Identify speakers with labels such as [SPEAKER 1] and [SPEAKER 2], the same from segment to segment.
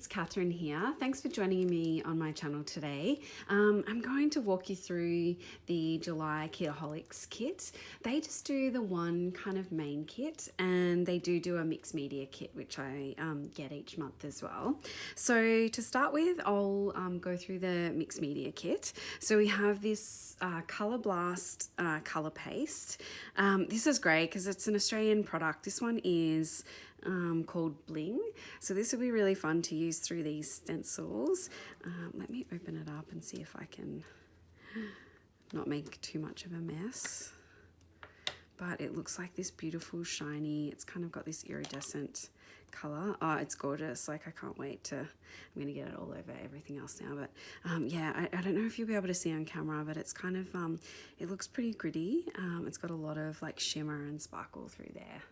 [SPEAKER 1] it's Catherine here. Thanks for joining me on my channel today. I'm going to walk you through the July Kitaholics Kit. They just do the one kind of main kit, and they do a mixed media kit, which I get each month as well. So to start with, I'll go through the mixed media kit. So we have this Colour Blast colour paste. This is great because it's an Australian product. This one is called Bling. So this will be really fun to use through these stencils. Let me open it up and see if I can not make too much of a mess. But it looks like this beautiful shiny, it's kind of got this iridescent color. Oh, it's gorgeous. Like, I can't wait to, I'm going to get it all over everything else now. But yeah, I don't know if you'll be able to see on camera, but it's kind of, it looks pretty gritty. It's got a lot of like shimmer and sparkle through there.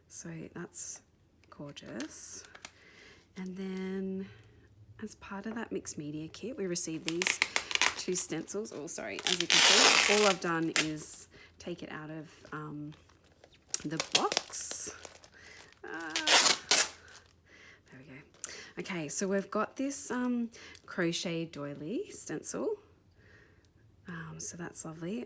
[SPEAKER 1] So that's gorgeous. And then as part of that mixed media kit, we received these two stencils. Oh, sorry, as you can see, all I've done is take it out of the box. There we go. Okay, so we've got this crochet doily stencil. So that's lovely.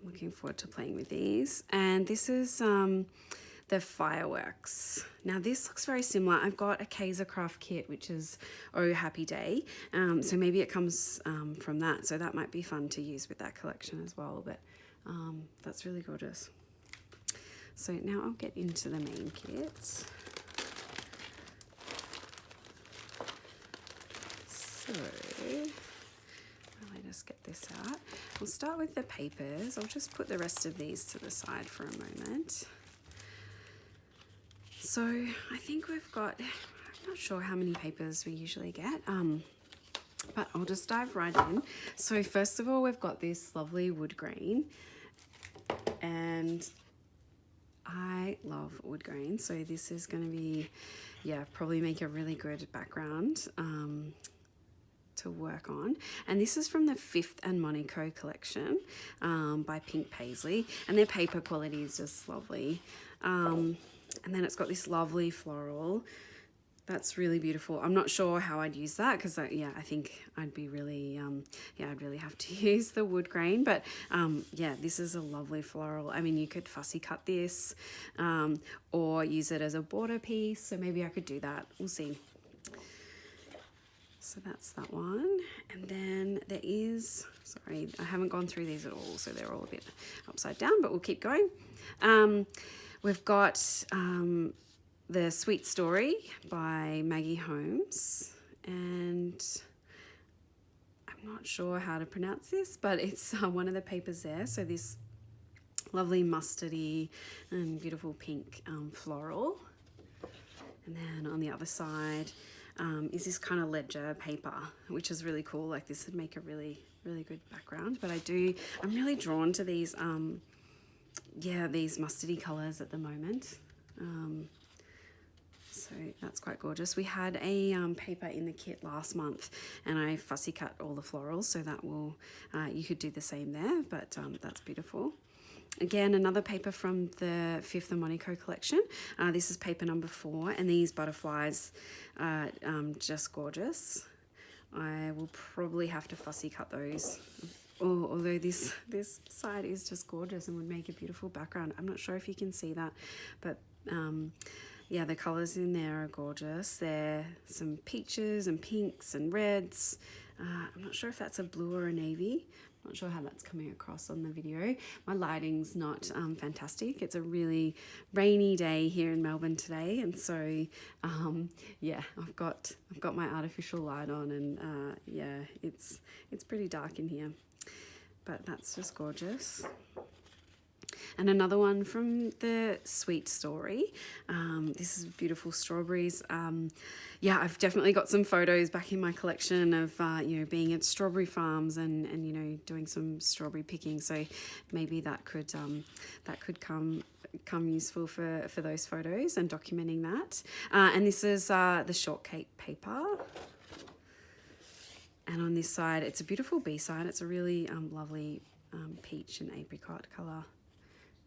[SPEAKER 1] I'm looking forward to playing with these. And this is the fireworks. Now this looks very similar. I've got a Kaiser Craft kit, which is Oh Happy Day. So maybe it comes from that. So that might be fun to use with that collection as well. But that's really gorgeous. So now I'll get into the main kit. So let us get this out. We'll start with the papers. I'll just put the rest of these to the side for a moment. So I think we've got, I'm not sure how many papers we usually get, but I'll just dive right in. So first of all, we've got this lovely wood grain, and I love wood grain. So this is going to be, yeah, probably make a really good background to work on. And this is from the 5th and Monaco collection by Pink Paisley, and their paper quality is just lovely. And then it's got this lovely floral. That's really beautiful. I'm not sure how I'd use that because yeah, I think I'd be really, yeah, I'd really have to use the wood grain. But yeah, this is a lovely floral. I mean, you could fussy cut this or use it as a border piece. So maybe I could do that. We'll see. So that's that one. And then there is, sorry, I haven't gone through these at all, so they're all a bit upside down, but we'll keep going. We've got The Sweet Story by Maggie Holmes, and I'm not sure how to pronounce this, but it's one of the papers there. So this lovely mustardy and beautiful pink floral. And then on the other side, is this kind of ledger paper, which is really cool. Like, this would make a really, really good background. But I'm really drawn to these, yeah, these mustardy colors at the moment. So that's quite gorgeous. We had a paper in the kit last month, and I fussy cut all the florals, so that will, you could do the same there, but that's beautiful. Again, another paper from the 5th and Monaco collection. This is paper number 4, and these butterflies are just gorgeous. I will probably have to fussy cut those. Although this side is just gorgeous and would make a beautiful background. I'm not sure if you can see that, but yeah, the colors in there are gorgeous. There are some peaches and pinks and reds. I'm not sure if that's a blue or a navy. Not sure how that's coming across on the video. My lighting's not fantastic. It's a really rainy day here in Melbourne today, and so yeah, I've got my artificial light on, and yeah, it's pretty dark in here, but that's just gorgeous. And another one from the Sweet Story. This is beautiful strawberries. Yeah, I've definitely got some photos back in my collection of, you know, being at strawberry farms and you know, doing some strawberry picking. So maybe that could come useful for those photos and documenting that. And this is the shortcake paper. And on this side, it's a beautiful B-side. It's a really lovely peach and apricot colour.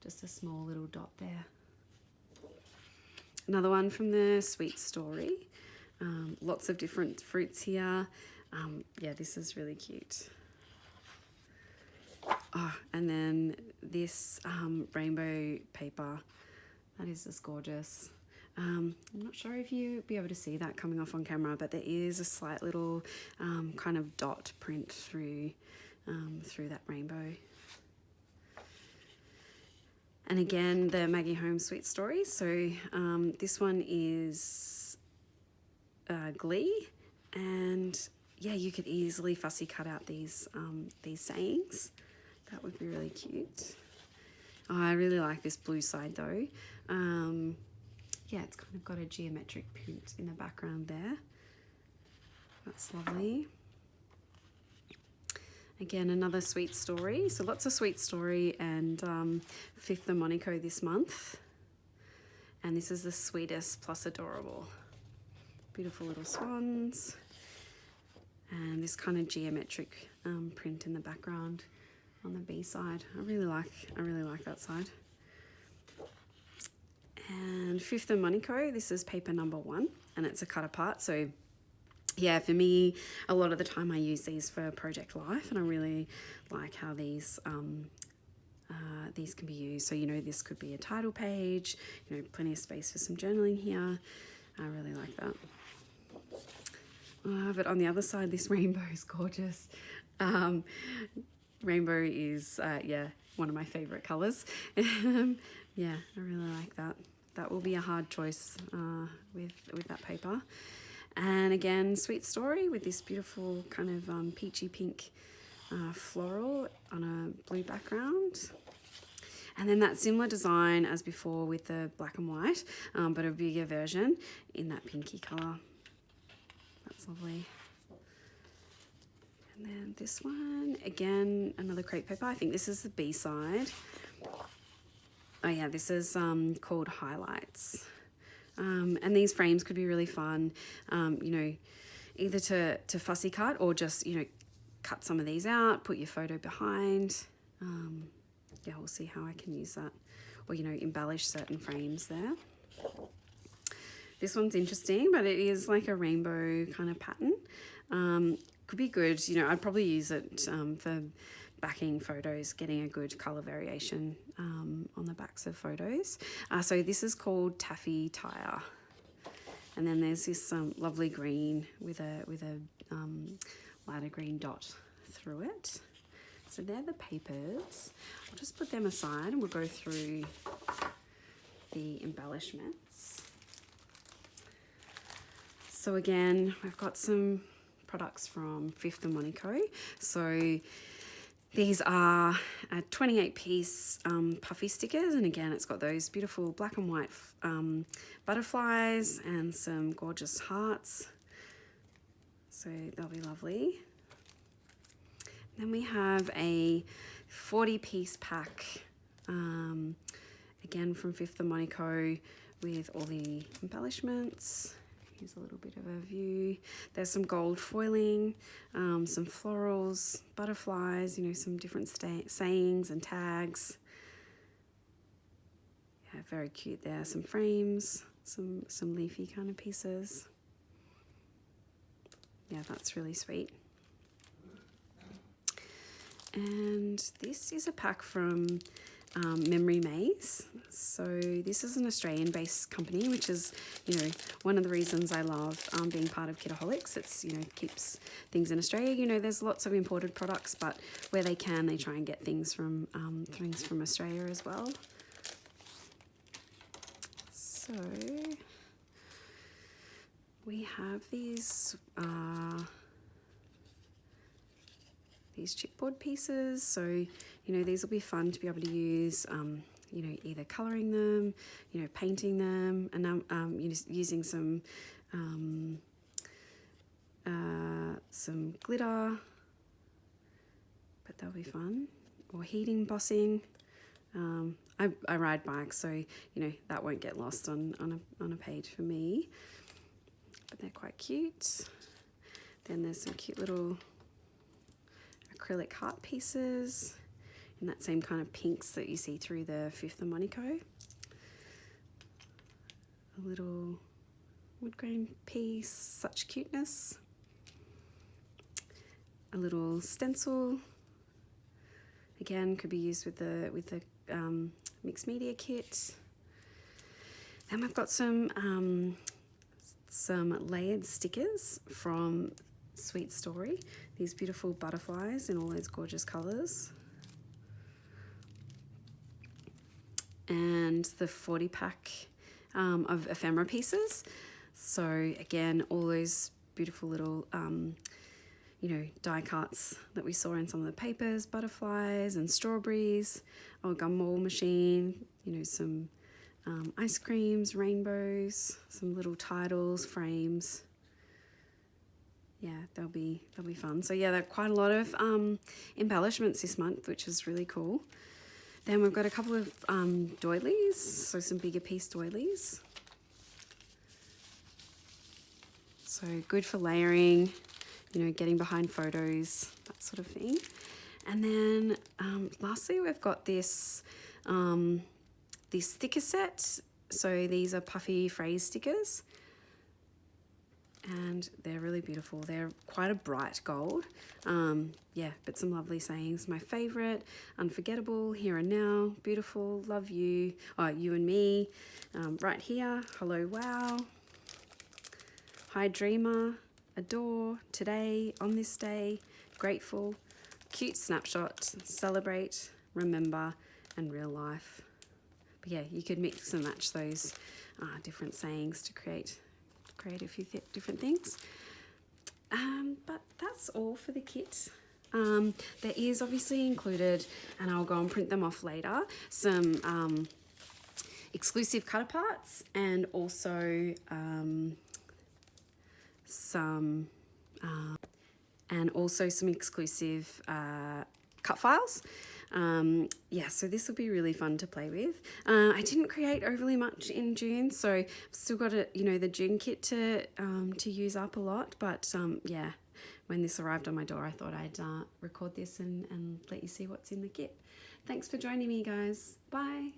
[SPEAKER 1] Just a small little dot there. Another one from the Sweet Story. Lots of different fruits here. Yeah, this is really cute. Oh, and then this rainbow paper. That is just gorgeous. I'm not sure if you'll be able to see that coming off on camera, but there is a slight little kind of dot print through that rainbow. And again, the Maggie Holmes Sweet Story. So this one is Glee, and yeah, you could easily fussy cut out these sayings. That would be really cute. Oh, I really like this blue side though. Yeah, it's kind of got a geometric print in the background there. That's lovely. Again, another Sweet Story. So lots of Sweet Story and Fifth of Monaco this month. And this is the Sweetest plus Adorable. Beautiful little swans. And this kind of geometric print in the background on the B side. I really like that side. And Fifth of Monaco, this is paper number 1, and it's a cut apart. So yeah, for me, a lot of the time I use these for Project Life, and I really like how these can be used. So, you know, this could be a title page, you know, plenty of space for some journaling here. I really like that. But on the other side, this rainbow is gorgeous. Rainbow is, yeah, one of my favorite colors. Yeah, I really like that. That will be a hard choice with that paper. And again, Sweet Story with this beautiful kind of peachy pink floral on a blue background. And then that similar design as before with the black and white, but a bigger version in that pinky colour. That's lovely. And then this one, again, another crepe paper. I think this is the B side. Oh yeah, this is called Highlights. And these frames could be really fun, you know, either to fussy cut or just, you know, cut some of these out, put your photo behind. Yeah, we'll see how I can use that. Or, you know, embellish certain frames there. This one's interesting, but it is like a rainbow kind of pattern. Could be good, you know, I'd probably use it for backing photos, getting a good colour variation on the backs of photos. So this is called Taffy Tire. And then there's this lovely green with a lighter green dot through it. So they're the papers. I'll just put them aside and we'll go through the embellishments. So again, I've got some products from Fifth of Monaco. So these are a 28-piece puffy stickers, and again, it's got those beautiful black and white butterflies and some gorgeous hearts. So they'll be lovely. Then we have a 40-piece pack, again from Fifth of Monaco, with all the embellishments. Here's a little bit of a view. There's some gold foiling, some florals, butterflies, you know, some different sayings and tags. Yeah, very cute there. Some frames, some leafy kind of pieces. Yeah, that's really sweet. And this is a pack from Memory Maze. So this is an Australian-based company, which is, you know, one of the reasons I love being part of Kitaholics. It's, you know, keeps things in Australia. You know, there's lots of imported products, but where they can, they try and get things from Australia as well. So we have these chipboard pieces. So, you know, these will be fun to be able to use, you know, either colouring them, you know, painting them, and you know, using some glitter, but they'll be fun. Or heating embossing. I ride bikes, so, you know, that won't get lost on a page for me, but they're quite cute. Then there's some cute little acrylic heart pieces in that same kind of pinks that you see through the Fifth of Monaco. a little wood grain piece, such cuteness. A little stencil, again could be used with the mixed media kit. And we've got some layered stickers from Sweet Story. These beautiful butterflies in all those gorgeous colours. And the 40 pack of ephemera pieces. So again, all those beautiful little die cuts that we saw in some of the papers, butterflies and strawberries, or gumball machine, some ice creams, rainbows, some little titles, frames. Yeah, they'll be fun. So yeah, there are quite a lot of embellishments this month, which is really cool. Then we've got a couple of doilies, so some bigger piece doilies. So good for layering, getting behind photos, that sort of thing. And then lastly, we've got this sticker set. So these are puffy phrase stickers. And they're really beautiful. They're quite a bright gold. Yeah, but some lovely sayings. My favourite, unforgettable, here and now, beautiful, love you, you and me, right here, hello, wow, hi dreamer, adore, today, on this day, grateful, cute snapshot, celebrate, remember, and real life. But yeah, you could mix and match those different sayings to create a few different things. But that's all for the kit. There is obviously included, and I'll go and print them off later, some exclusive cut aparts and also some exclusive cut files. Yeah, so this will be really fun to play with. I didn't create overly much in June, so I've still got the June kit to use up a lot. But yeah, when this arrived on my door, I thought I'd record this and let you see what's in the kit. Thanks for joining me, guys. Bye.